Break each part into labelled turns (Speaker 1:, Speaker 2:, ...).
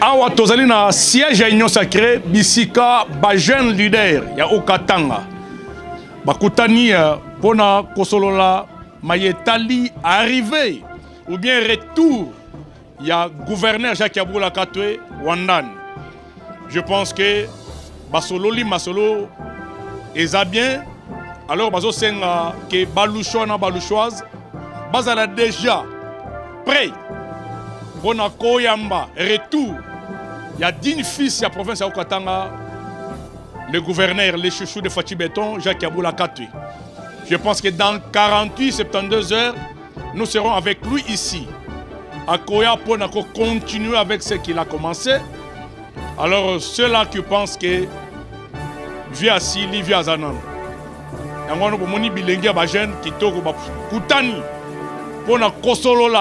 Speaker 1: Awa tozali na siège ya Union Sacrée bisika ba jeune leader ya Okatanga bakutani pona kosolola mayetali arrivé ou bien retour ya gouverneur Jacques Yaboula Katwe Wandan. Je pense que basololi masolo eza bien. Alors bazo senga que balucho na baluchoise bazala déjà prêt pour na koyamba retour. Il y a 10 fils de la province de Okatanga, le gouverneur, le chouchou de Fachi Béton, Jacques Yaboula Katwe. Je pense que dans 48-72 heures, nous serons avec lui ici, à Koya, pour continuer avec ce qu'il a commencé. Alors, ceux-là qui pensent que via Sili, via Zanan,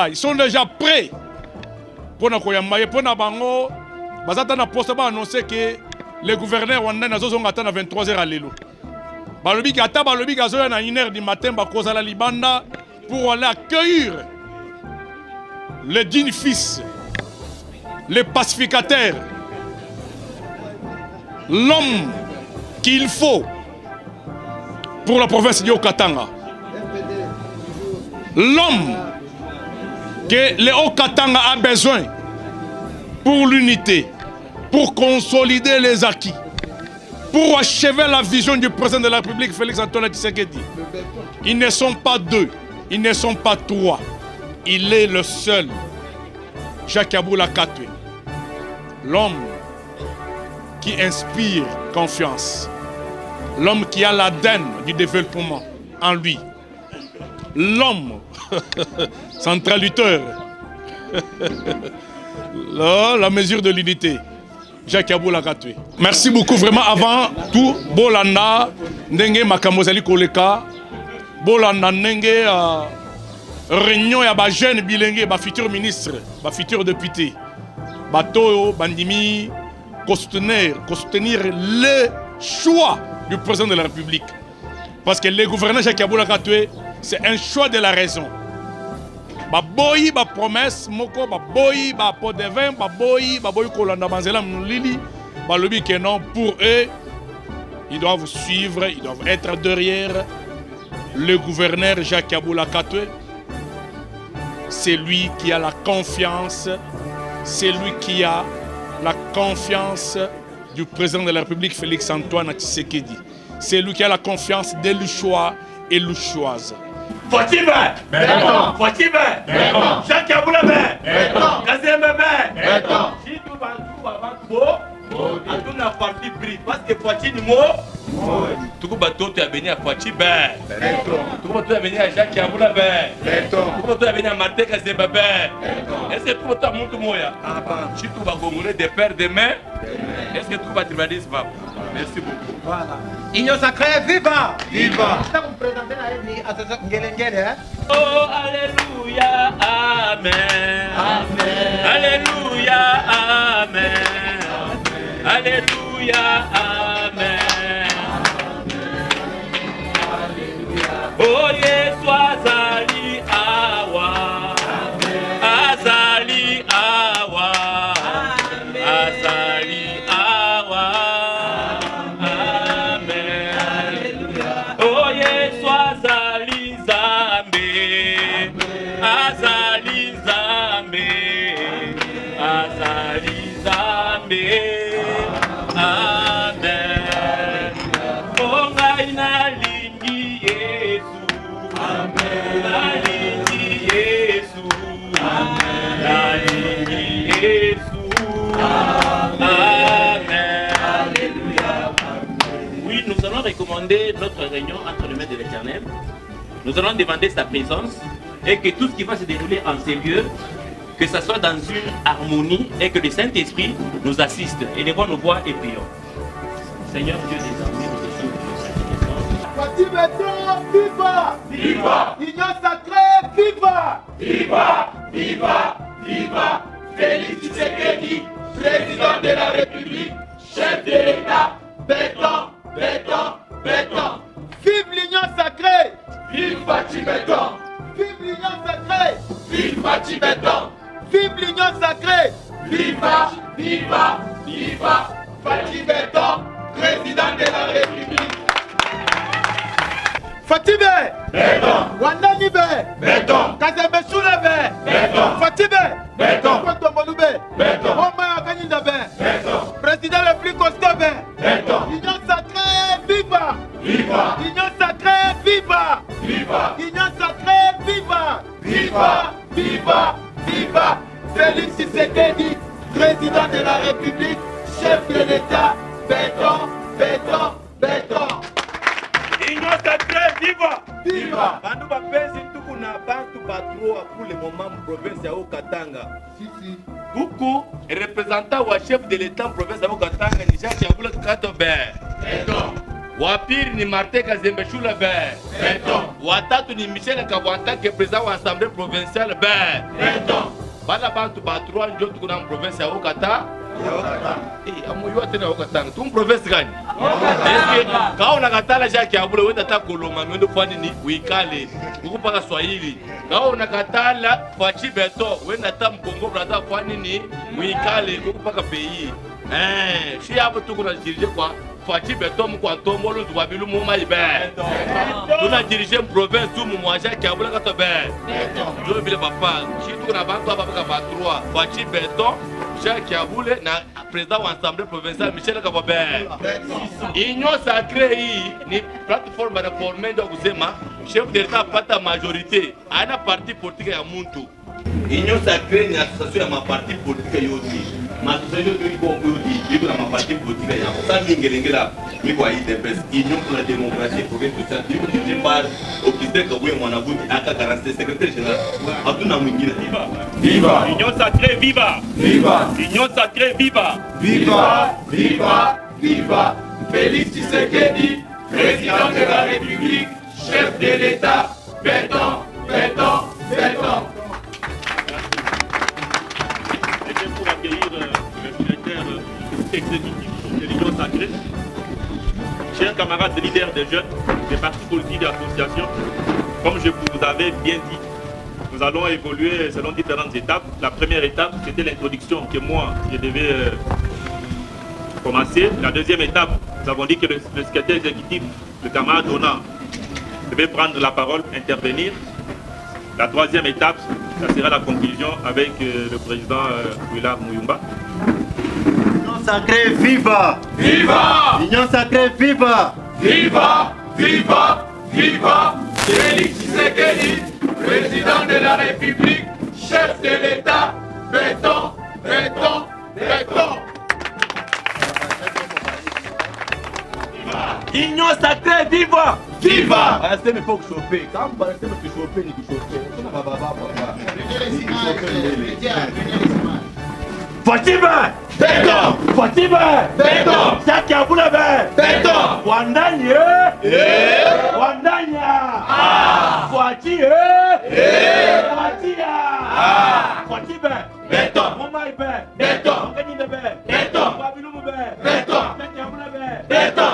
Speaker 1: ils sont déjà prêts pour Koyamaye, pour Nabango. Bazata na poste ba annoncé que le gouverneur Wanda na zozonga ata na 23h à l'élo. Balobi ata balobi gazoya na 1h du matin ba kozala libanda pour aller accueillir les dignes fils, les pacificateurs, l'homme qu'il faut pour la province de Okatanga. L'homme que le Okatanga a besoin pour l'unité, pour consolider les acquis, pour achever la vision du président de la République, Félix Antoine Tshisekedi. Ils ne sont pas deux, ils ne sont pas trois. Il est le seul, Jacques Yaboula Katwe. L'homme qui inspire confiance. L'homme qui a l'ADN du développement en lui. L'homme centraliteur. La mesure de l'unité. Jacques Yaboula Katwe. Merci beaucoup vraiment. Avant tout, Bolanda, Ndenge Makamozali Koleka, Bolanda Ndenge réunion ya ba jeune bilingue, ba futur ministre, ba futur député, Bato, Bandimi, soutenir le choix du président de la République. Parce que le gouverneur Jacques Yaboula Katwe, c'est un choix de la raison. Baboyi ba promesse moko baboyi ba pot de vin baboyi kolanda banzela mulili balobi que non, pour eux ils doivent suivre, ils doivent être derrière le gouverneur Jacques Yaboula Katwe. C'est lui qui a la confiance, c'est lui qui a la confiance du président de la République Félix Antoine Tshisekedi. C'est lui qui a la confiance des Luchois et Luchoises.
Speaker 2: Fachi Béton, Fachi Béton, Jacques Yaboula Béton, Kazem Béton, Chidou Bantou Abantou, Aduna parti pris parce que Fachi ni mo, tout bateau tu as venu à Fachi Béton, tout bateau a venu à Jacques Yaboula Béton, tout bateau a venu à Martin Kazem Béton. Est-ce que tout bateau a monté moya? Chidou Bagomoulet de père de main. Est-ce que tout va tribalisme va? Merci beaucoup.
Speaker 3: Voilà. Union Sacrée, viva!
Speaker 2: Viva!
Speaker 4: Oh, alléluia, amen. Amen. Alléluia, amen. Alléluia, amen. Oh, Yesu azali awa. Azali awa. Azali awa. Oui, nous allons recommander notre réunion entre les mains de l'Éternel. Nous allons demander sa présence et que tout ce qui va se dérouler en ces lieux, que ça soit dans une harmonie et que le Saint-Esprit nous assiste. Élevons nos voix et prions. Seigneur Dieu des armées, nous te supplions
Speaker 3: Fachi Béton, viva!
Speaker 2: Viva!
Speaker 3: Union Sacrée, viva!
Speaker 2: Viva! Viva! Viva! Félix Tshisekedi, président de la République, chef de l'État, béton, béton, béton.
Speaker 3: Vive l'Union Sacrée!
Speaker 2: Vive Fachi Béton!
Speaker 3: Vive l'Union Sacrée!
Speaker 2: Vive Fachi Béton!
Speaker 3: Vive l'Union Sacrée! Viva, viva, viva, Fatih Béton, président de la République. Fatih Béton, Wandani Béton, Kazembe Soula Béton, Fatih Béton, Kotombolou Béton, Omar Kanida Béton, président le plus costaud Béton, Union sacrée, viva, viva, Union sacrée, viva, viva, Union sacrée, viva, viva, viva, viva, Félix Tshisekedi, président de la République, chef de l'État, Béton, Béton, Béton.
Speaker 2: Union sacrée, viva!
Speaker 3: Viva!
Speaker 2: Bandu bapenzi tuku na bantu batro pour le moment province ya Okatanga. Tuku représentant wa chef de l'État province ya Okatanga ni Jacques Yabula Kato
Speaker 3: Béton.
Speaker 2: Wa pili ni Martin Kazembe Shula
Speaker 3: Béton.
Speaker 2: Wa tatu ni Michel Kabwanta qui est président wa assemblée provinciale
Speaker 3: Béton.
Speaker 2: Bala bantu batro njo tuku na province ya Okatanga. Amoyo tena Okatanga. Tu province gani? Quand on a katala Jacques Yabula wenda ta koloma ngendo fani ni uikale. Ukupaka Swahili. Quand on a katala Fatih Béton wenda ta Mkongo brother fani ni uikale ukupaka pays. Si hapo tuko na dirige kwa Fatih Béton mko ntombolo tubabilu mu maibe. Tuna dirige province tu mu Jacques Yabula kato be. Ndio vile papa. Si tuko na bantu hapa baka 3. Fatih Béton Jacques Yabula na président de l'Assemblée provinciale Michel Kababé. Union sacrée ni plateforme de formation de kusema chef de l'État pata majorité ana parti politique ya muntu. Union sacrée ni association ya ma parti politique yote. Ma association iko na ma parti politique ya. Sasa mingelengela miko IDPS Union pour la démocratie provinciale dirigée par Augustin Kaboué Mwanabuti aka 47 secrétaire général. Hatuna mwingine.
Speaker 3: Viva!
Speaker 2: Union sacrée, viva!
Speaker 3: Viva!
Speaker 2: Union sacrée, viva!
Speaker 3: Viva! Viva! Viva! Félix Tshisekedi, président de la République, chef de l'État, Béton, Béton, Béton.
Speaker 2: Et bien pour accueillir le secrétaire exécutif de l'Union sacrée, chers camarades leaders des jeunes, des partis politiques et associations, comme je vous avais bien dit, nous allons évoluer selon différentes étapes. La première étape, c'était l'introduction que moi, je devais commencer. La deuxième étape, nous avons dit que le secrétaire exécutif, le camarade Dona, devait prendre la parole, intervenir. La troisième étape, ça sera la conclusion avec le président Willard Mouyumba.
Speaker 5: Union sacrée, viva!
Speaker 3: Viva!
Speaker 5: Union sacrée, viva!
Speaker 3: Viva! Viva! Viva! Félix Tshisekedi, président de la République, chef de l'État, Béton, Béton, Béton.
Speaker 2: Union sacrée, viva!
Speaker 3: Viva!
Speaker 2: Restez, mais il faut que chauffer. Quand vous restez, mais que chauffer, il faut chauffer. Fatih
Speaker 3: Béton!
Speaker 2: Fatih
Speaker 3: Béton!
Speaker 2: Jacques Yabula
Speaker 3: Béton!
Speaker 2: Wandani Wandanya Fatih Fatih Fatih
Speaker 3: Béton!
Speaker 2: Momai
Speaker 3: Béton!
Speaker 2: Ngani
Speaker 3: Béton!
Speaker 2: Babilou
Speaker 3: Béton!
Speaker 2: Jacques Yabula
Speaker 3: Béton!
Speaker 2: Béton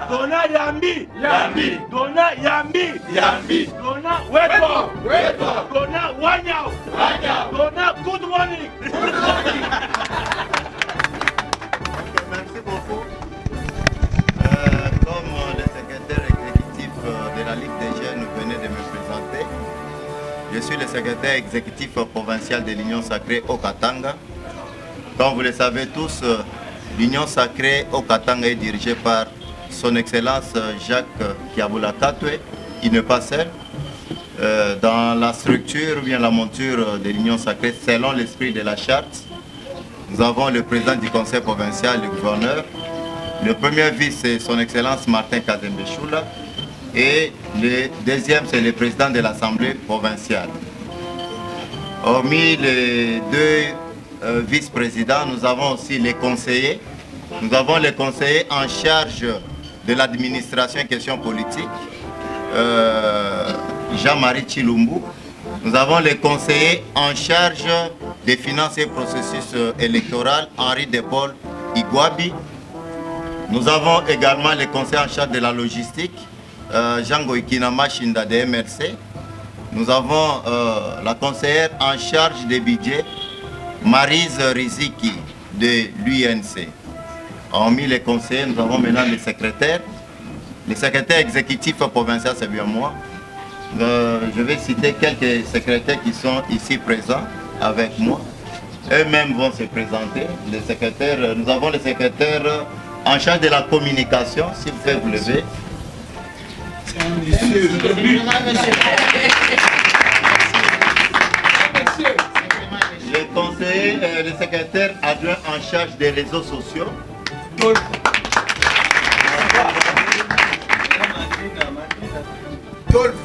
Speaker 2: Dona Yambi
Speaker 3: Yambi!
Speaker 2: Dona Yambi
Speaker 3: Yambi!
Speaker 2: Dona Weto
Speaker 3: Weto!
Speaker 2: Dona Wanyao
Speaker 3: Wanyao!
Speaker 2: Dona Good Morning.
Speaker 5: Merci beaucoup. Comme le secrétaire exécutif de la Ligue des Jeunes venait de me présenter, je suis le secrétaire exécutif provincial de l'Union sacrée Okatanga. Comme vous le savez tous, l'Union sacrée Okatanga est dirigée par son Excellence Jacques Yabula Katwe. Il n'est pas seul. Dans la structure ou bien la monture de l'Union sacrée, selon l'esprit de la charte, nous avons le président du conseil provincial, le gouverneur. Le premier vice, c'est son Excellence Martin Kazembe Shula. Et le deuxième, c'est le président de l'Assemblée provinciale. Hormis les deux vice-présidents, nous avons aussi les conseillers. Nous avons les conseillers en charge de l'administration et questions politiques. Jean-Marie Chilumbu. Nous avons les conseillers en charge des finances et processus électoraux, Henri Depaul Igwabi. Nous avons également les conseillers en charge de la logistique, Django Ikinama Shinda de MRC. Nous avons la conseillère en charge des budgets, Maryse Riziki de l'UNC. Hormis les conseillers, nous avons maintenant les secrétaires. Les secrétaires exécutifs provinciaux, c'est bien moi. Je vais citer quelques secrétaires qui sont ici présents avec moi. Eux-mêmes vont se présenter. Les secrétaires, nous avons les secrétaires en charge de la communication, s'il vous plaît, vous levez. Les conseillers, les secrétaires adjoints en charge des réseaux sociaux.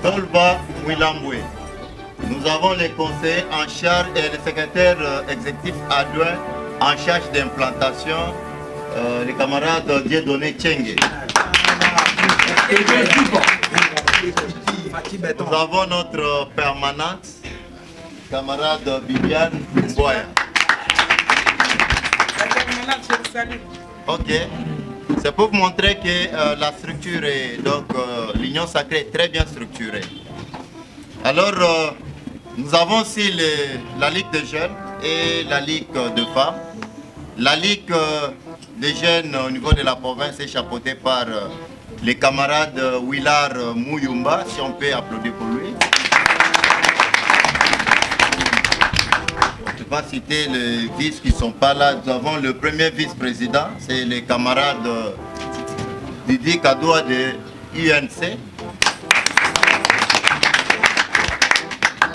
Speaker 5: Tolba Wilambwe. Nous avons les conseillers en charge et les secrétaires exécutifs adjoints en charge d'implantation, les camarades Dieudonné Tchengue. Nous avons notre permanente, camarade Viviane Boya. Ok. C'est pour vous montrer que la structure est, donc l'Union Sacrée est très bien structurée. Alors, nous avons aussi la Ligue des jeunes et la Ligue de femmes. La Ligue des jeunes au niveau de la province est chapeautée par les camarades Willard Mouyumba, si on peut applaudir pour lui. On ne peut pas citer les vices qui ne sont pas là. Nous avons le premier vice-président, c'est les camarades Didi Kadoua de UNC.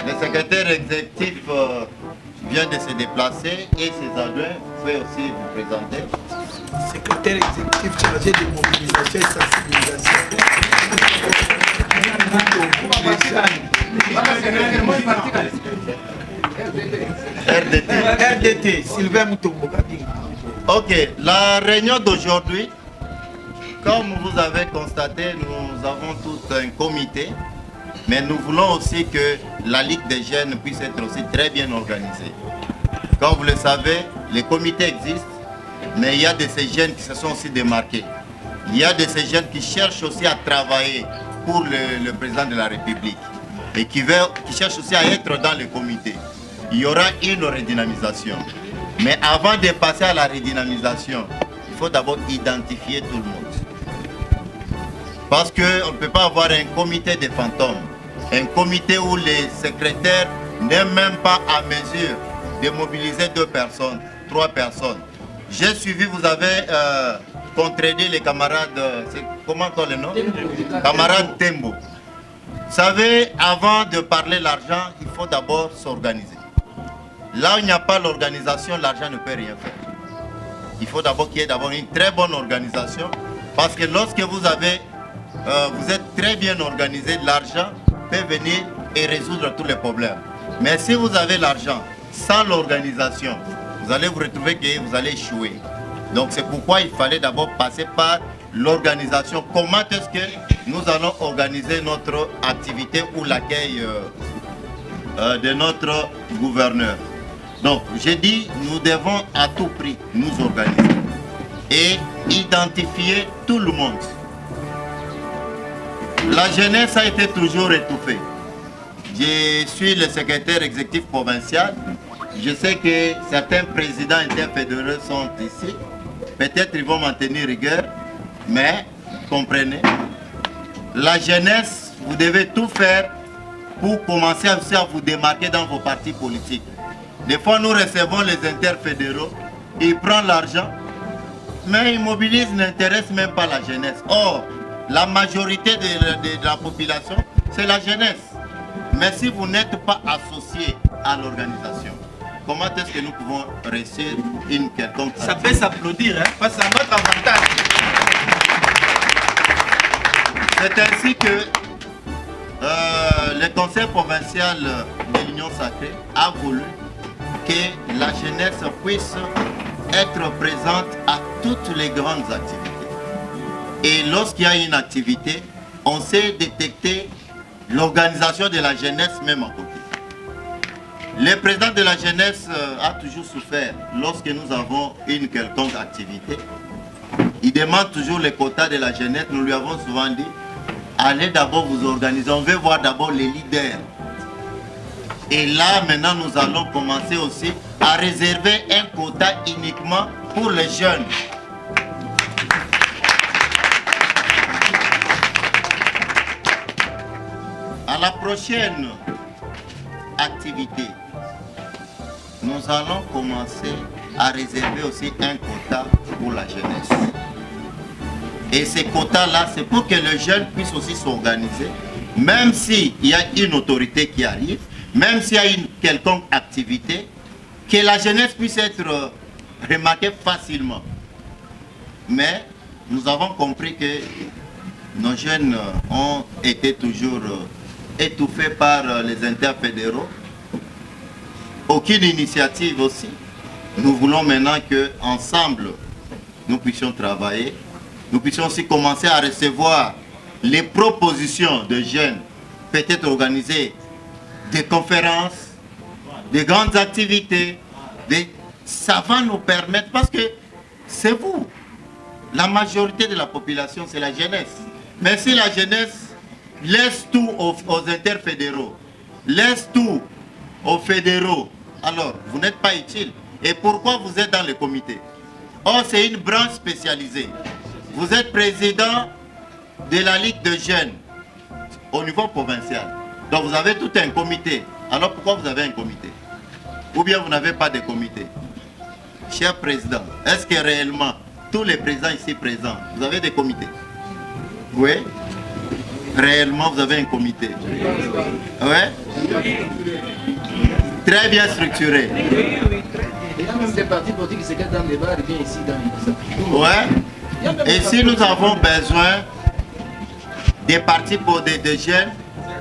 Speaker 5: Le secrétaire exécutif vient de se déplacer et ses adjoints, vous pouvez aussi vous présenter.
Speaker 3: Secrétaire exécutif chargé de mobilisation et sensibilisation. RDT, Sylvain Moutombo.
Speaker 5: Ok, la réunion d'aujourd'hui, comme vous avez constaté, nous avons tout un comité, mais nous voulons aussi que la Ligue des jeunes puisse être aussi très bien organisée. Comme vous le savez, les comités existent, mais il y a de ces jeunes qui se sont aussi démarqués. Il y a de ces jeunes qui cherchent aussi à travailler pour le président de la République et qui cherchent aussi à être dans le comité. Il y aura une redynamisation. Mais avant de passer à la redynamisation, il faut d'abord identifier tout le monde. Parce qu'on ne peut pas avoir un comité de fantômes. Un comité où les secrétaires n'est même pas à mesure de mobiliser 2 personnes, 3 personnes. J'ai suivi, vous avez contredit les camarades, comment on le nom? Camarade Tembo. Vous savez, avant de parler l'argent, il faut d'abord s'organiser. Là où il n'y a pas l'organisation, l'argent ne peut rien faire. Il faut d'abord qu'il y ait d'abord une très bonne organisation, parce que lorsque vous êtes très bien organisé, l'argent peut venir et résoudre tous les problèmes. Mais si vous avez l'argent sans l'organisation, vous allez vous retrouver que vous allez échouer. Donc c'est pourquoi il fallait d'abord passer par l'organisation. Comment est-ce que nous allons organiser notre activité ou l'accueil de notre gouverneur? Donc j'ai dit, nous devons à tout prix nous organiser et identifier tout le monde. La jeunesse a été toujours étouffée. Je suis le secrétaire exécutif provincial. Je sais que certains présidents interfédéraux sont ici. Peut-être ils vont m'en tenir rigueur, mais comprenez, la jeunesse, vous devez tout faire pour commencer à vous démarquer dans vos partis politiques. Des fois, nous recevons les interfédéraux, ils prennent l'argent, mais ils mobilisent, n'intéressent même pas la jeunesse. Or, la majorité de la population, c'est la jeunesse. Mais si vous n'êtes pas associé à l'organisation, comment est-ce que nous pouvons réussir une quelconque...
Speaker 3: Ça peut s'applaudir, hein, parce que c'est notre avantage.
Speaker 5: C'est ainsi que le conseil provincial de l'Union Sacrée a voulu que la jeunesse puisse être présente à toutes les grandes activités. Et lorsqu'il y a une activité, on sait détecter l'organisation de la jeunesse même à côté. Le président de la jeunesse a toujours souffert lorsque nous avons une quelconque activité. Il demande toujours les quotas de la jeunesse. Nous lui avons souvent dit, allez d'abord vous organiser, on veut voir d'abord les leaders. Et là, maintenant, nous allons commencer aussi à réserver un quota uniquement pour les jeunes. À la prochaine activité, nous allons commencer à réserver aussi un quota pour la jeunesse. Et ces quotas-là, c'est pour que les jeunes puissent aussi s'organiser, même s'il y a une autorité qui arrive, même s'il y a une quelconque activité, que la jeunesse puisse être remarquée facilement. Mais nous avons compris que nos jeunes ont été toujours étouffés par les interfédéraux. Aucune initiative aussi. Nous voulons maintenant qu'ensemble, nous puissions travailler. Nous puissions aussi commencer à recevoir les propositions de jeunes, peut-être organiser des conférences, des grandes activités. Ça va nous permettre, parce que c'est vous. La majorité de la population, c'est la jeunesse. Mais si la jeunesse laisse tout aux interfédéraux, laisse tout aux fédéraux, alors vous n'êtes pas utile. Et pourquoi vous êtes dans le comité? Oh, c'est une branche spécialisée. Vous êtes président de la Ligue de jeunes au niveau provincial. Donc vous avez tout un comité. Alors pourquoi vous avez un comité? Ou bien vous n'avez pas de comité? Cher président, est-ce que réellement tous les présidents ici présents, vous avez des comités? Oui? Réellement vous avez un comité? Oui? Très bien structuré.
Speaker 6: C'est parti politique qui se cache dans les bars et bien ici dans les...
Speaker 5: Ouais. Et si nous avons besoin des partis pour des jeunes,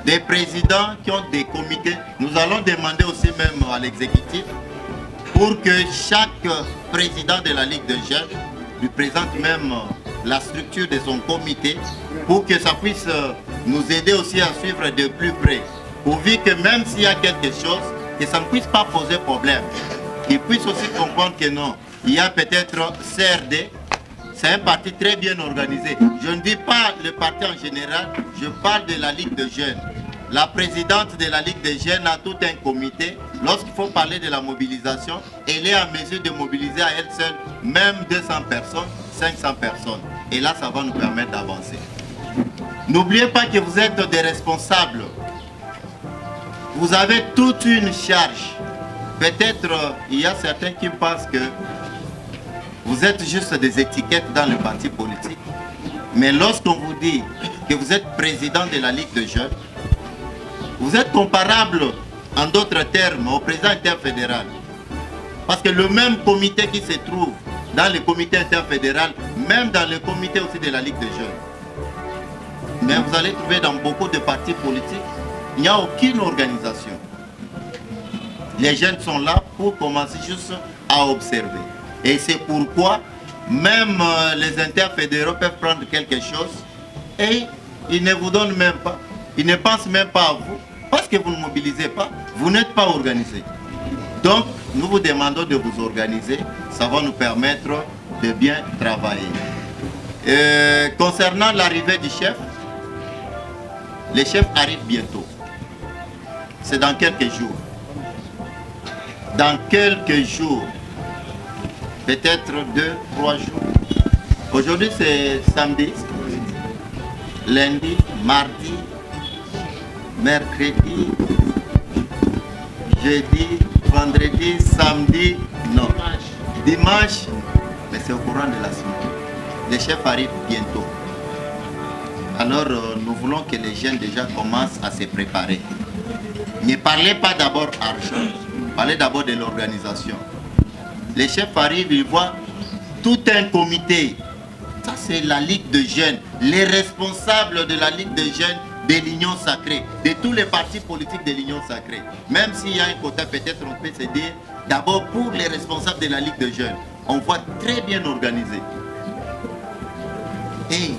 Speaker 5: des présidents qui ont des comités, nous allons demander aussi même à l'exécutif pour que chaque président de la Ligue de jeunes lui présente même la structure de son comité pour que ça puisse nous aider aussi à suivre de plus près. Pourvu que même s'il y a quelque chose, que ça ne puisse pas poser problème. Qu'ils puissent aussi comprendre que non, il y a peut-être CRD, c'est un parti très bien organisé. Je ne dis pas le parti en général, je parle de la Ligue de jeunes. La présidente de la Ligue des jeunes a tout un comité. Lorsqu'il faut parler de la mobilisation, elle est en mesure de mobiliser à elle seule même 200 personnes, 500 personnes. Et là, ça va nous permettre d'avancer. N'oubliez pas que vous êtes des responsables. Vous avez toute une charge. Peut-être il y a certains qui pensent que vous êtes juste des étiquettes dans le parti politique. Mais lorsqu'on vous dit que vous êtes président de la Ligue de jeunes, vous êtes comparable, en d'autres termes, au président interfédéral. Parce que le même comité qui se trouve dans le comité interfédéral, même dans le comité aussi de la Ligue de jeunes. Mais vous allez trouver dans beaucoup de partis politiques, il n'y a aucune organisation. Les jeunes sont là pour commencer juste à observer. Et c'est pourquoi même les interfédéraux peuvent prendre quelque chose et ils ne vous donnent même pas. Ils ne pensent même pas à vous parce que vous ne mobilisez pas. Vous n'êtes pas organisé. Donc, nous vous demandons de vous organiser. Ça va nous permettre de bien travailler. Concernant l'arrivée du chef, le chef arrive bientôt. C'est dans quelques jours. Dans quelques jours. Peut-être 2-3 jours. Aujourd'hui, c'est samedi. Lundi, mardi, mercredi, jeudi, vendredi, samedi, non. Dimanche, mais c'est au courant de la semaine. Le chef arrive bientôt. Alors, nous voulons que les jeunes déjà commencent à se préparer. Ne parlez pas d'abord argent, parlez d'abord de l'organisation. Les chefs arrivent, ils voient tout un comité. Ça, c'est la Ligue de jeunes, les responsables de la Ligue de jeunes de l'Union sacrée, de tous les partis politiques de l'Union sacrée. Même s'il y a un quota, peut-être on peut se dire, d'abord pour les responsables de la Ligue de jeunes, on voit très bien organisé. Et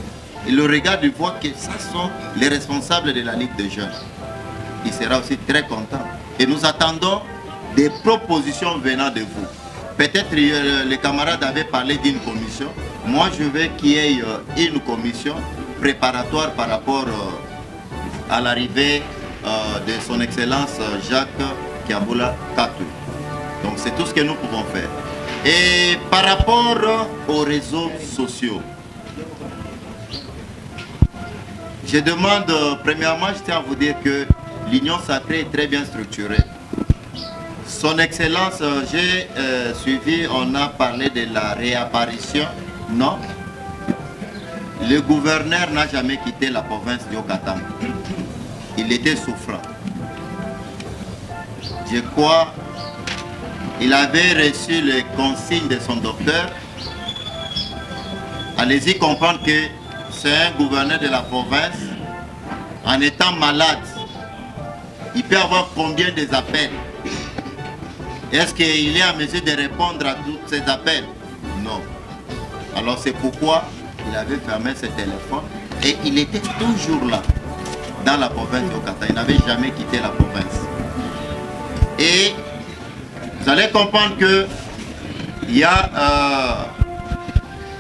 Speaker 5: et le regarde, il voit que ça sont les responsables de la Ligue des jeunes. Il sera aussi très content. Et nous attendons des propositions venant de vous. Peut-être les camarades avaient parlé d'une commission. Moi, je veux qu'il y ait une commission préparatoire par rapport à l'arrivée de son Excellence Jacques Kiaboula Katoué. Donc c'est tout ce que nous pouvons faire. Et par rapport aux réseaux sociaux, je demande, premièrement, je tiens à vous dire que l'Union sacrée est très bien structurée. Son Excellence, j'ai suivi, on a parlé de la réapparition. Non. Le gouverneur n'a jamais quitté la province du Haut-Katanga. Il était souffrant. Je crois il avait reçu les consignes de son docteur. Allez-y comprendre que c'est un gouverneur de la province. En étant malade, il peut avoir combien des appels? Est-ce qu'il est en mesure de répondre à tous ces appels? Non. Alors c'est pourquoi il avait fermé ses téléphones et il était toujours là, dans la province de Haut-Katanga. Il n'avait jamais quitté la province. Et vous allez comprendre que il y a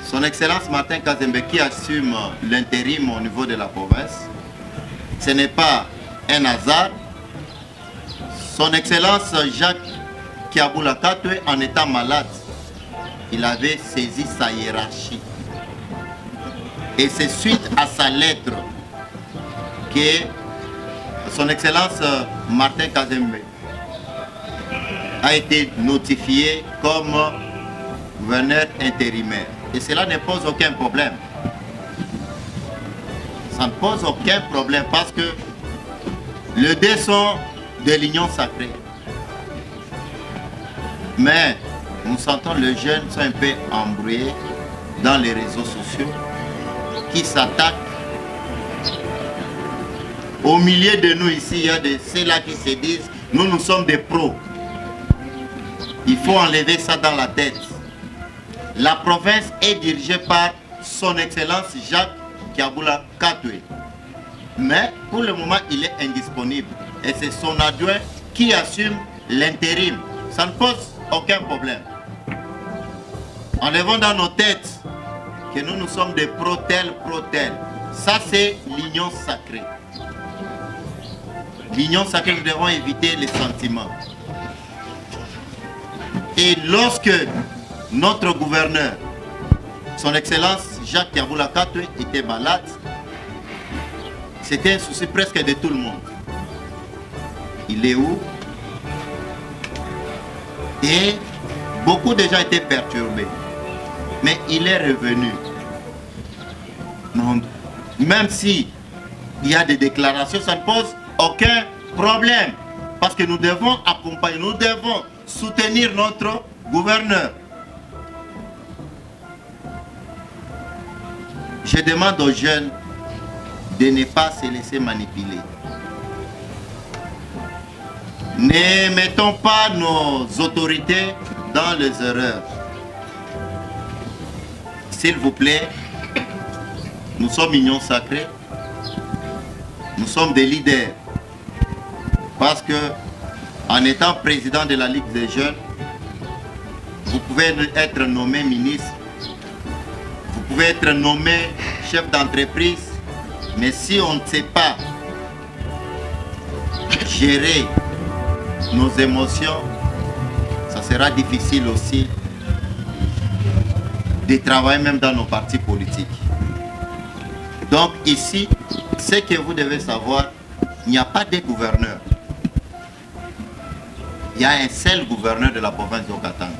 Speaker 5: son Excellence Martin Kazembe qui assume l'intérim au niveau de la province. Ce n'est pas un hasard. Son Excellence Jacques Kiaboula Katoué, en étant malade, il avait saisi sa hiérarchie. Et c'est suite à sa lettre que son Excellence Martin Kazembe a été notifié comme gouverneur intérimaire. Et cela ne pose aucun problème. Ça ne pose aucun problème parce que le dessein de l'Union sacrée. Mais nous sentons les jeunes sont un peu embrouillés dans les réseaux sociaux qui s'attaquent. Au milieu de nous ici, il y a ceux-là qui se disent nous sommes des pros. Il faut enlever ça dans la tête. La province est dirigée par son Excellence Jacques Kiaboula Katoué. Mais pour le moment, il est indisponible. Et c'est son adjoint qui assume l'intérim. Ça ne pose aucun problème. Enlevons dans nos têtes que nous sommes des pro-tel. Ça, c'est l'union sacrée. L'union sacrée, nous devons éviter les sentiments. Et lorsque notre gouverneur, son Excellence Jacques Kiaboula Katoué, était malade, c'était un souci presque de tout le monde. Il est où? Et beaucoup de gens étaient perturbés. Mais il est revenu. Non, même si il y a des déclarations, ça ne pose aucun problème. Parce que nous devons accompagner, nous devons soutenir notre gouverneur. Je demande aux jeunes de ne pas se laisser manipuler. Ne mettons pas nos autorités dans les erreurs. S'il vous plaît, nous sommes union sacrée. Nous sommes des leaders. Parce que, en étant président de la Ligue des jeunes, vous pouvez être nommé ministre, vous pouvez être nommé chef d'entreprise, mais si on ne sait pas gérer nos émotions, ça sera difficile aussi de travailler même dans nos partis politiques. Donc ici, ce que vous devez savoir, il n'y a pas de gouverneur. Il y a un seul gouverneur de la province de Haut-Katanga.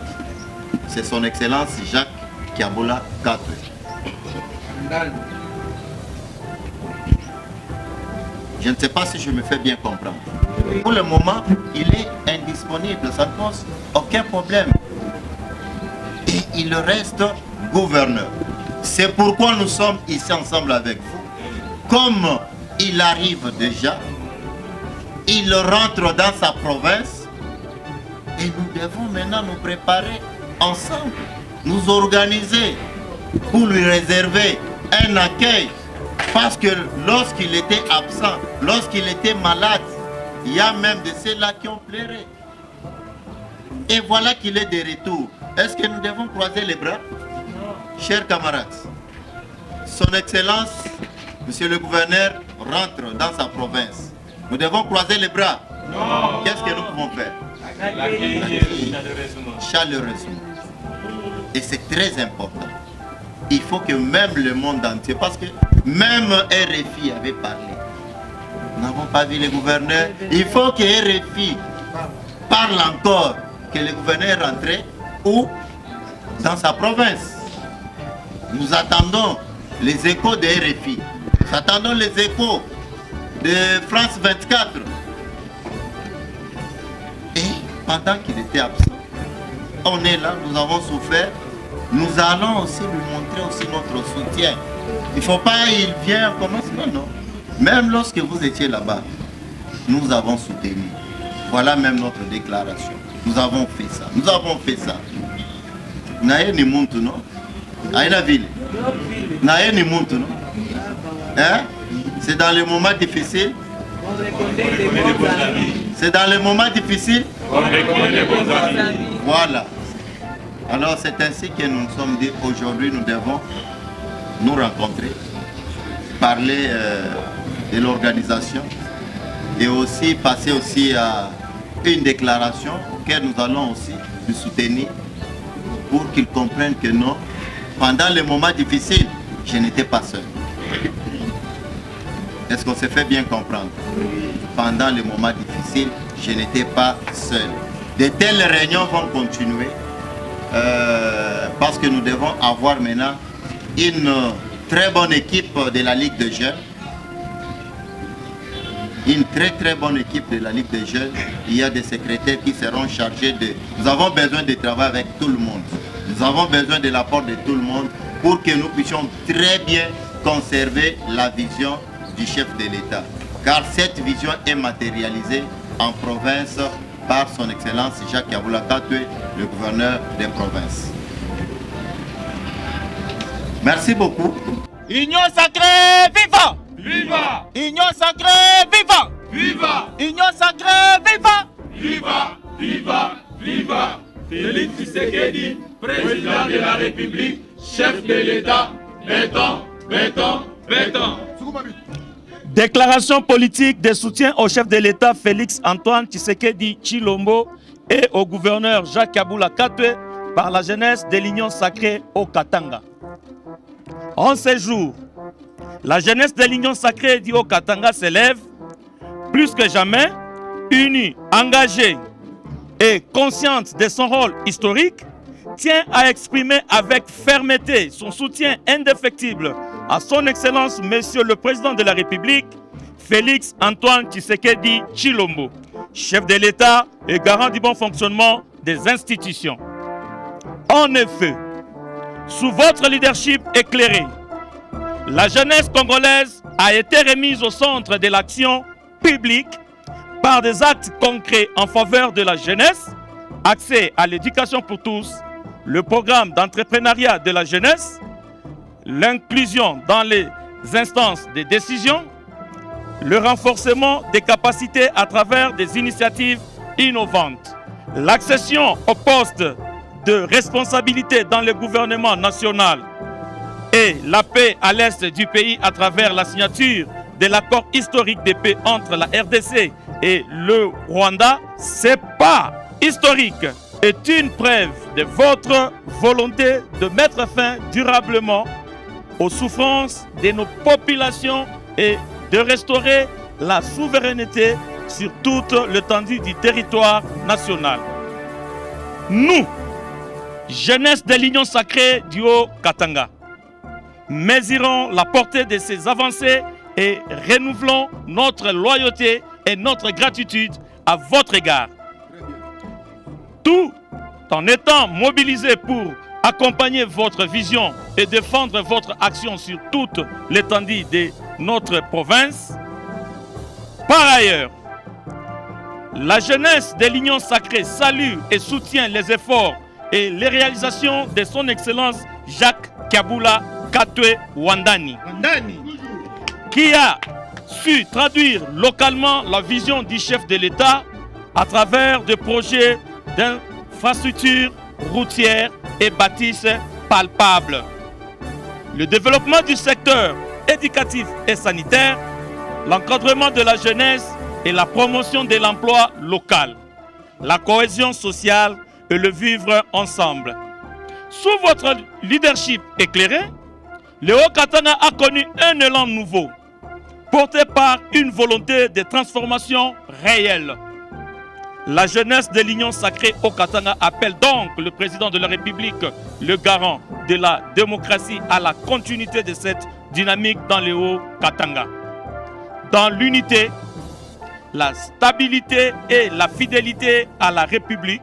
Speaker 5: C'est son Excellence Jacques Kiaboula Katoué. Je ne sais pas si je me fais bien comprendre. Pour le moment, il est indisponible, ça ne pose aucun problème. Et il reste gouverneur. C'est pourquoi nous sommes ici ensemble avec vous. Comme il arrive déjà, il rentre dans sa province et nous devons maintenant nous préparer ensemble, nous organiser pour lui réserver un accueil Parce que lorsqu'il était absent, lorsqu'il était malade, il y a même de ceux-là qui ont pleuré. Et voilà qu'il est de retour. Est-ce que nous devons croiser les bras? Chers camarades, Son Excellence, Monsieur le Gouverneur, rentre dans sa province. Nous devons croiser les bras. Qu'est-ce que nous pouvons faire? Chaleureusement. Et c'est très important. Il faut que même le monde entier, parce que même RFI avait parlé. Nous n'avons pas vu le gouverneur. Il faut que RFI parle encore, que le gouverneur est rentré ou dans sa province. Nous attendons les échos de RFI. Nous attendons les échos de France 24. Et pendant qu'il était absent, on est là, nous avons souffert. Nous allons aussi lui montrer aussi notre soutien. Il ne faut pas, il vient, comment ça? Non. Même lorsque vous étiez là-bas, nous avons soutenu. Voilà même notre déclaration. Nous avons fait ça. Nous avons fait ça. Naye ni muntu non? Aïna ville. Naye ni muntu non? Hein? C'est dans les moments difficiles. C'est dans les moments difficiles. Voilà. Alors c'est ainsi que nous nous sommes dit aujourd'hui nous devons nous rencontrer, parler de l'organisation et aussi passer aussi à une déclaration que nous allons aussi le soutenir pour qu'ils comprennent que non, pendant les moments difficiles, je n'étais pas seul. Est-ce qu'on se fait bien comprendre? Pendant les moments difficiles, je n'étais pas seul. De telles réunions vont continuer. Parce que nous devons avoir maintenant une très bonne équipe de la Ligue des Jeunes. Une très bonne équipe de la Ligue des Jeunes. Il y a des secrétaires qui seront chargés de... Nous avons besoin de travailler avec tout le monde. Nous avons besoin de l'apport de tout le monde pour que nous puissions très bien conserver la vision du chef de l'État. Car cette vision est matérialisée en province par son Excellence Jacques Kaboula Katwe, le gouverneur des provinces. Merci beaucoup.
Speaker 3: Union sacrée, viva!
Speaker 2: Viva!
Speaker 3: Union sacrée, viva!
Speaker 2: Viva!
Speaker 3: Union sacrée, viva!
Speaker 2: Viva! Viva! Viva! Félix Tshisekedi, président de la République, chef de l'État, béton, béton, béton.
Speaker 7: Déclaration politique de soutien au chef de l'État Félix Antoine Tshisekedi Tshilombo et au gouverneur Jacques Kaboula Katwe par la jeunesse de l'Union sacrée au Katanga. En ces jours, la jeunesse de l'Union sacrée du Haut-Katanga s'élève plus que jamais, unie, engagée et consciente de son rôle historique, tient à exprimer avec fermeté son soutien indéfectible à son Excellence, Monsieur le Président de la République, Félix Antoine Tshisekedi Tshilombo, chef de l'État et garant du bon fonctionnement des institutions. En effet, sous votre leadership éclairé, la jeunesse congolaise a été remise au centre de l'action publique par des actes concrets en faveur de la jeunesse, accès à l'éducation pour tous, le programme d'entrepreneuriat de la jeunesse, l'inclusion dans les instances de décision, le renforcement des capacités à travers des initiatives innovantes, l'accession au poste de responsabilité dans le gouvernement national et la paix à l'est du pays à travers la signature de l'accord historique de paix entre la RDC et le Rwanda. Ce pas historique est une preuve de votre volonté de mettre fin durablement aux souffrances de nos populations et de restaurer la souveraineté sur toute l'étendue du territoire national. Nous, jeunesse de l'Union sacrée du Haut-Katanga, mesurons la portée de ces avancées et renouvelons notre loyauté et notre gratitude à votre égard. Tout en étant mobilisés pour accompagner votre vision et défendre votre action sur toute l'étendue de notre province. Par ailleurs, la jeunesse de l'Union sacrée salue et soutient les efforts et les réalisations de son Excellence Jacques Kaboula Katwe Wandani. qui a su traduire localement la vision du chef de l'État à travers des projets d'infrastructures routières et bâtisses palpables. Le développement du secteur éducatif et sanitaire, l'encadrement de la jeunesse et la promotion de l'emploi local, la cohésion sociale et le vivre ensemble. Sous votre leadership éclairé, le Haut-Katanga a connu un élan nouveau, porté par une volonté de transformation réelle. La jeunesse de l'Union sacrée Haut-Katanga appelle donc le président de la République, le garant de la démocratie, à la continuité de cette dynamique dans le Haut-Katanga. Dans l'unité, la stabilité et la fidélité à la République,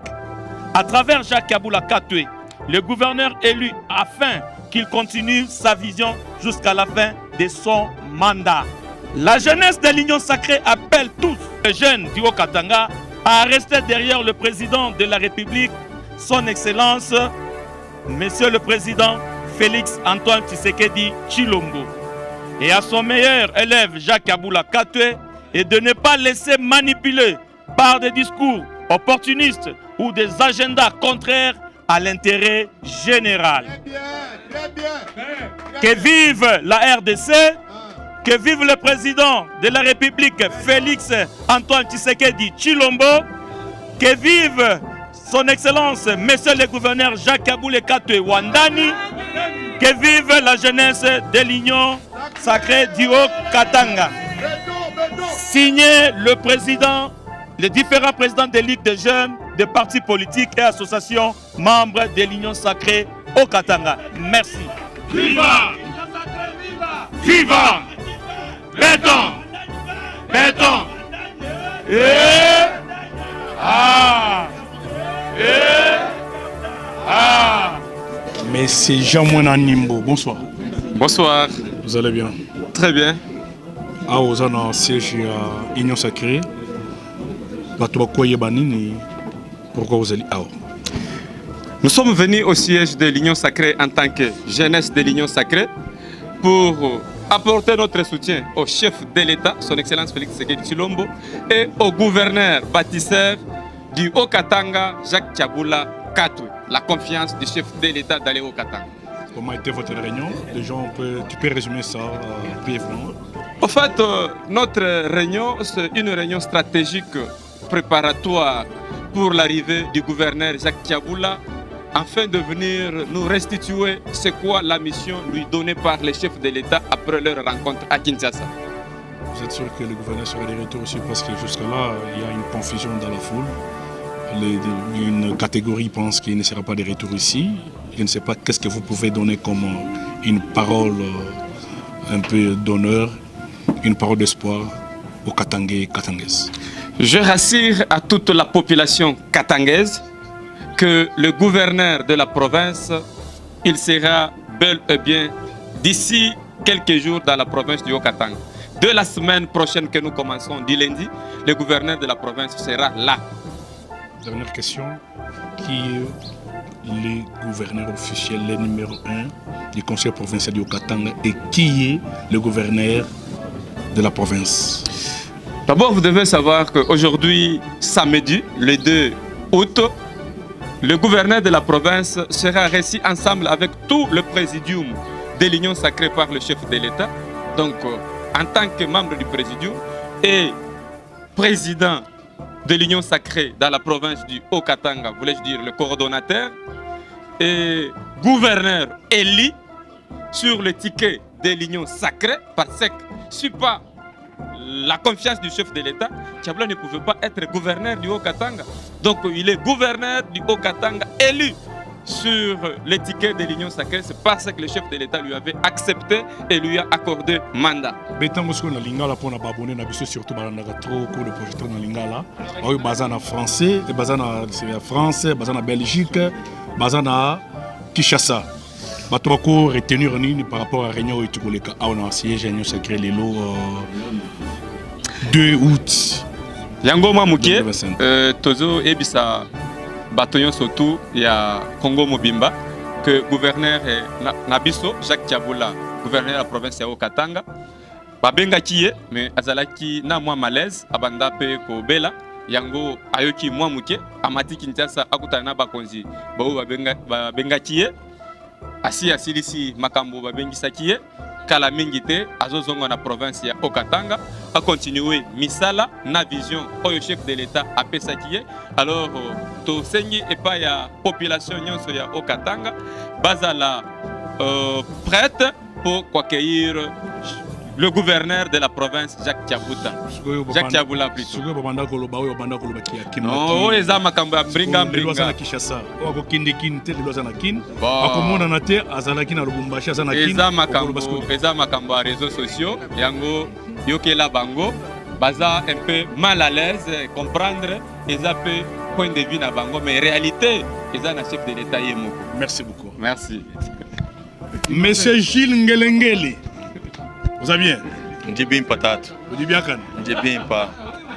Speaker 7: à travers Jacques Kaboula Katoué, le gouverneur élu, afin qu'il continue sa vision jusqu'à la fin de son mandat. La jeunesse de l'Union sacrée appelle tous les jeunes du Haut-Katanga à rester derrière le président de la République, son Excellence, Monsieur le Président Félix Antoine Tshisekedi Tshilombo, et à son meilleur élève Jacques Kaboula Katoué, et de ne pas laisser manipuler par des discours opportunistes ou des agendas contraires à l'intérêt général.
Speaker 3: Très bien.
Speaker 7: Que vive la RDC, que vive le président de la République Félix Antoine Tshisekedi Tshilombo, que vive son Excellence Monsieur le gouverneur Jacques Kaboula Katoué Wandani, que vive la jeunesse de l'Union sacrée du Haut-Katanga. Signé le président, les différents présidents des ligues de jeunes, des partis politiques et associations membres de l'Union sacrée Haut-Katanga. Merci.
Speaker 1: Viva! Viva! Béton! Béton! Mais c'est Jean-Mouna Nimbo. Bonsoir.
Speaker 8: Bonsoir.
Speaker 1: Vous allez bien?
Speaker 8: Très bien.
Speaker 1: Ah, vous avez un siège à Union Sacrée. Pourquoi vous allez là?
Speaker 8: Nous sommes venus au siège de l'Union Sacrée en tant que jeunesse de l'Union Sacrée pour apporter notre soutien au chef de l'État, son Excellence Félix Tshisekedi Tshilombo, et au gouverneur bâtisseur du Haut-Katanga, Jacques Kaboula Katoué. La confiance du chef de l'État d'aller au Haut-Katanga.
Speaker 1: Comment était votre réunion? Tu peux résumer ça brièvement?
Speaker 8: En fait, notre réunion, c'est une réunion stratégique préparatoire pour l'arrivée du gouverneur Jacques Kaboula, afin de venir nous restituer c'est quoi la mission lui donnée par les chefs de l'État après leur rencontre à Kinshasa.
Speaker 1: Vous êtes sûr que le gouverneur sera de retour aussi? Parce que jusqu'à là, il y a une confusion dans la foule. Une catégorie pense qu'il ne sera pas de retour ici. Je ne sais pas qu'est-ce que vous pouvez donner comme une parole un peu d'honneur, une parole d'espoir aux Katangais et Katangaises.
Speaker 8: Je rassure à toute la population katangaise que le gouverneur de la province, il sera bel et bien d'ici quelques jours dans la province du Haut-Katanga. De la semaine prochaine que nous commençons, du lundi, le gouverneur de la province sera là.
Speaker 1: Dernière question, qui est le gouverneur officiel, le numéro 1 du conseil provincial du Haut-Katanga, et qui est le gouverneur de la province?
Speaker 8: D'abord, vous devez savoir qu'aujourd'hui, samedi, le 2 août, le gouverneur de la province sera reçu ensemble avec tout le présidium de l'Union sacrée par le chef de l'État. Donc, en tant que membre du présidium et président de l'Union sacrée dans la province du Haut-Katanga, voulais-je dire le coordonnateur, et gouverneur élu sur le ticket de l'Union sacrée, parce que je ne suis pas la confiance du chef de l'État, Kaboula ne pouvait pas être gouverneur du Haut-Katanga. Donc il est gouverneur du Haut-Katanga élu sur l'étiquette de l'Union sacrée. C'est parce que le chef de l'État lui avait accepté et lui a accordé mandat.
Speaker 1: Bétan Moussou na lingala pour abonner na biso surtout balanda trop cours de projecteur na lingala. Oyo bazana français, et bazana France, bazana Belgique, bazana Kinshasa. Batoko retenir nini par rapport à réunion etukoleka a on a siège réunion sacrée lelo 2 août.
Speaker 8: Yango mamuke tozo ebisa bataillon surtout ya Congo Mobimba que gouverneur Nabiso Jacques Kaboula, gouverneur de la province de Haut-Katanga, babengaki ye mais azalaki na mwa malaise abanda pe kobela yango ayoki mwa muke amati Kinshasa akutana na bakonzi bao babengaki ye asi asilisi makambo babengisaki ye kala mingi te azozonga na province ya Okatanga a continuer misala na vision oyo chef de l'état apesaki ye. Alors to sengi epa ya population nyonso ya Okatanga bazala prête pour accueillir le gouverneur de la province Jacques Tiabuta. Jacques Tiabula plutôt. Non, eza makambo ya bringa bringa. Eza makambo ya réseaux sociaux yango yokela bango baza un peu mal à l'aise comprendre eza peu point de vue na bango mais réalité eza na chef de l'état yemoko.
Speaker 1: Merci beaucoup.
Speaker 8: Merci.
Speaker 1: Monsieur Gilles Ngelengeli. Vous allez bien?
Speaker 9: Ndjibim patate.
Speaker 1: Vous dites bien quand?
Speaker 9: Ndjibim pas.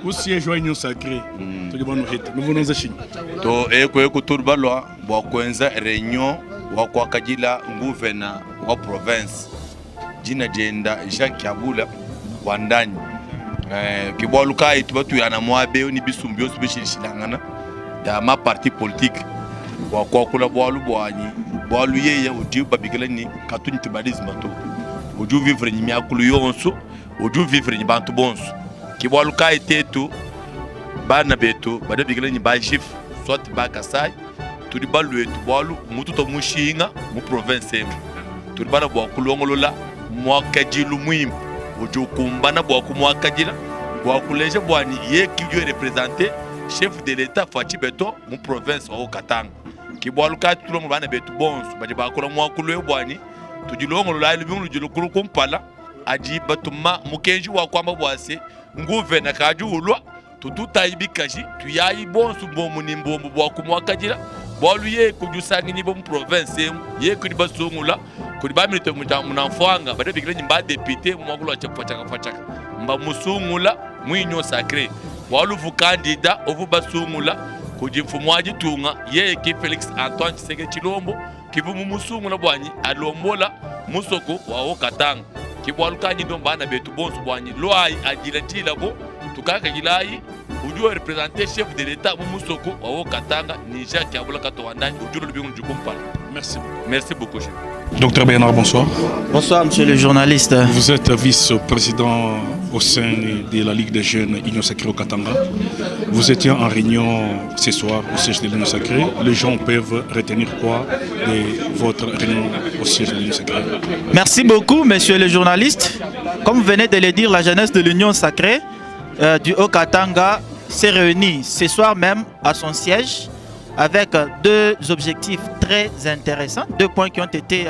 Speaker 1: Où siège Union Sacrée? Tout le monde nous hit. Nous venons de Chine.
Speaker 9: To eko turbalwa bwa kwenza réunion wa kwa kajila nguvena wa province. Jina jenda Jacques Kabula wa ndani. Kibwaluka itubatu yana mwabe ni bisumbyo subishilangana ya ma parti politique wa kwa kula bwalu bwanyi bwalu yeye udiba bigelani katuni tibalisme to. Oju vivre ni miakulu yonso oju vivre ni bantu bonso kibwaluka etetu bana betu bade bigele ni ba chef soit ba kasai tuli balu etu bwalu mutu to mushinga mu province emu tuli bana bwa kulongolola mwakajilu mwim oju kumbana bwa kumwakajila bwa kuleje bwani ye kiyo représenter chef de l'état Fachi Beto mu province wa Okatanga kibwaluka tulongo bana betu bonso bade ba kola mwakulu bwani tujilongo la libingu jilukuru kumpala aji batuma mukenji wa kwamba bwase nguvena kajulwa tututa ibikaji tuyayi bonsu bomu nimbombo bwa kumwakajira bwalu ye kujusangi ni bomu province ye kudi basungula kudi bamilite munafwanga bade bigile nyimba député mwakulu wa chakufachaka mba musungula mwinyo sacré bwalu vu candidat ovu basungula kudi mfumwaji tunga ye ki Félix Antoine Tshisekedi Tshilombo kivumu musungula bwanyi alombola musoko wa Okatanga kibwalukanyi ndomba na betu bonso bwanyi loi ajilatila bo tukaka gilai ujo représenter chef de l'état mu musoko wa Okatanga ni Jacques Kabula katowandani ujo lubingu njukumpala.
Speaker 1: Merci beaucoup.
Speaker 9: Merci beaucoup chef.
Speaker 1: Docteur Bernard, bonsoir.
Speaker 10: Bonsoir, monsieur le journaliste.
Speaker 1: Vous êtes vice-président au sein de la Ligue des jeunes Union Sacrée Okatanga. Vous étiez en réunion ce soir au siège de l'Union Sacrée. Les gens peuvent retenir quoi de votre réunion au siège de l'Union Sacrée?
Speaker 10: Merci beaucoup, monsieur le journaliste. Comme vous venez de le dire, la jeunesse de l'Union Sacrée du Okatanga s'est réunie ce soir même à son siège avec deux objectifs très intéressants, deux points qui ont été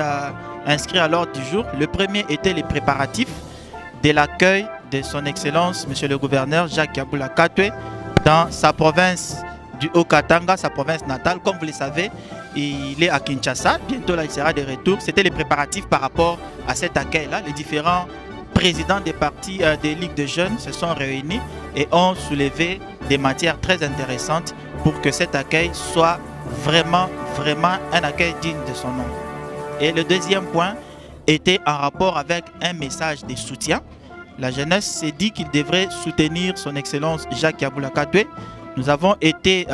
Speaker 10: inscrits à l'ordre du jour. Le premier était les préparatifs de l'accueil de son Excellence, Monsieur le Gouverneur Jacques Kabula Katwe, dans sa province du Haut-Katanga, sa province natale. Comme vous le savez, il est à Kinshasa, bientôt là il sera de retour. C'était les préparatifs par rapport à cet accueil-là. Les différents présidents des partis des ligues de jeunes se sont réunis et ont soulevé des matières très intéressantes pour que cet accueil soit vraiment un accueil digne de son nom. Et le deuxième point était en rapport avec un message de soutien. La jeunesse s'est dit qu'il devrait soutenir son Excellence Jacques Kabula Katwe. Nous avons été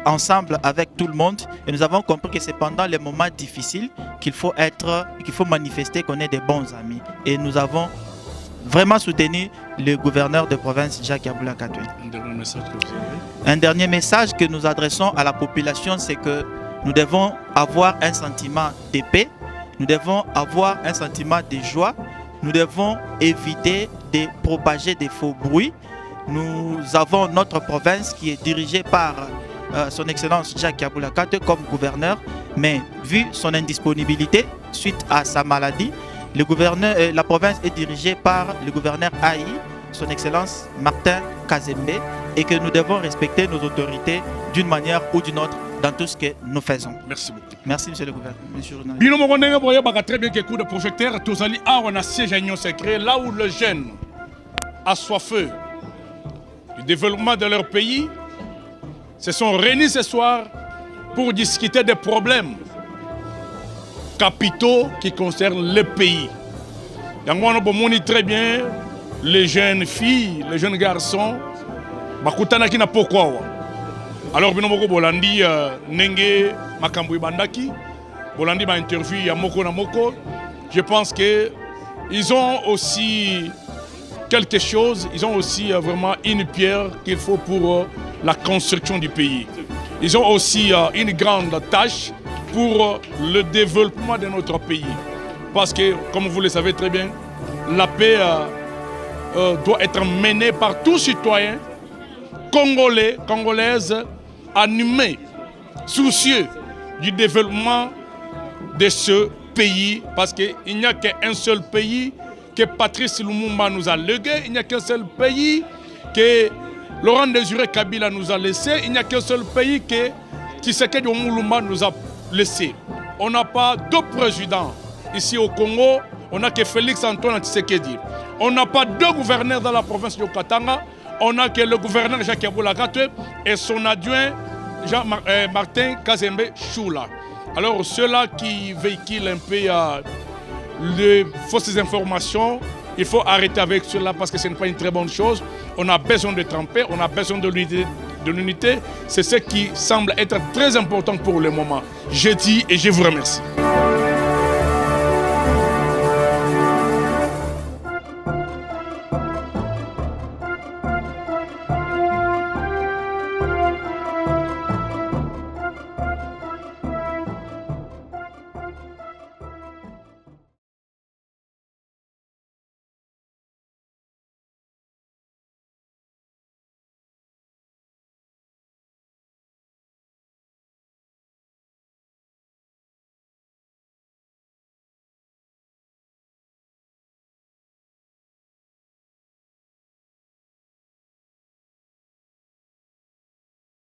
Speaker 10: ensemble avec tout le monde et nous avons compris que c'est pendant les moments difficiles qu'il faut manifester qu'on est des bons amis. Et nous avons vraiment soutenu le gouverneur de province Jacques Kabula Katwe. Un dernier message que nous adressons à la population, c'est que nous devons avoir un sentiment de paix, nous devons avoir un sentiment de joie, nous devons éviter de propager des faux bruits. Nous avons notre province qui est dirigée par son Excellence Jacques Kabula Katwe comme gouverneur, mais vu son indisponibilité suite à sa maladie, la province est dirigée par le gouverneur Aïe, son Excellence Martin Kazembe, et que nous devons respecter nos autorités d'une manière ou d'une autre dans tout ce que nous faisons.
Speaker 1: Merci beaucoup.
Speaker 10: Merci, monsieur le gouverneur. Monsieur le
Speaker 1: Bino Mokondenge Boye baka très bien que coup de projecteur tozali awa na siège à Union Sacrée, là où les jeunes assoiffés du développement de leur pays se sont réunis ce soir pour discuter des problèmes capitaux qui concernent le pays. Yango on moni très bien les jeunes filles, les jeunes garçons, bakutana ki na pourquoi. Alors bino moko bolandi nenge makambo bandaki, bolandi ba interview ya moko na moko. Je pense que ils ont aussi quelque chose, ils ont aussi vraiment une pierre qu'il faut pour la construction du pays. Ils ont aussi une grande tâche pour le développement de notre pays. Parce que, comme vous le savez très bien, la paix doit être menée par tous citoyens congolais, congolaises, animés, soucieux du développement de ce pays. Parce qu'il n'y a qu'un seul pays que Patrice Lumumba nous a légué. Il n'y a qu'un seul pays que Laurent Désiré Kabila nous a laissé. Il n'y a qu'un seul pays que Tshisekedi Lumumba nous a laissé. On n'a pas deux présidents ici au Congo. On n'a que Félix Antoine Tshisekedi. On n'a pas deux gouverneurs dans la province de Katanga. On n'a que le gouverneur Jacques Aboula Katwe et son adjoint Martin Kazembe Choula. Alors ceux-là qui véhiculent un peu de fausses informations, il faut arrêter avec cela parce que ce n'est pas une très bonne chose. On a besoin de tremper, on a besoin de l'unité. C'est ce qui semble être très important pour le moment. Je dis et je vous remercie.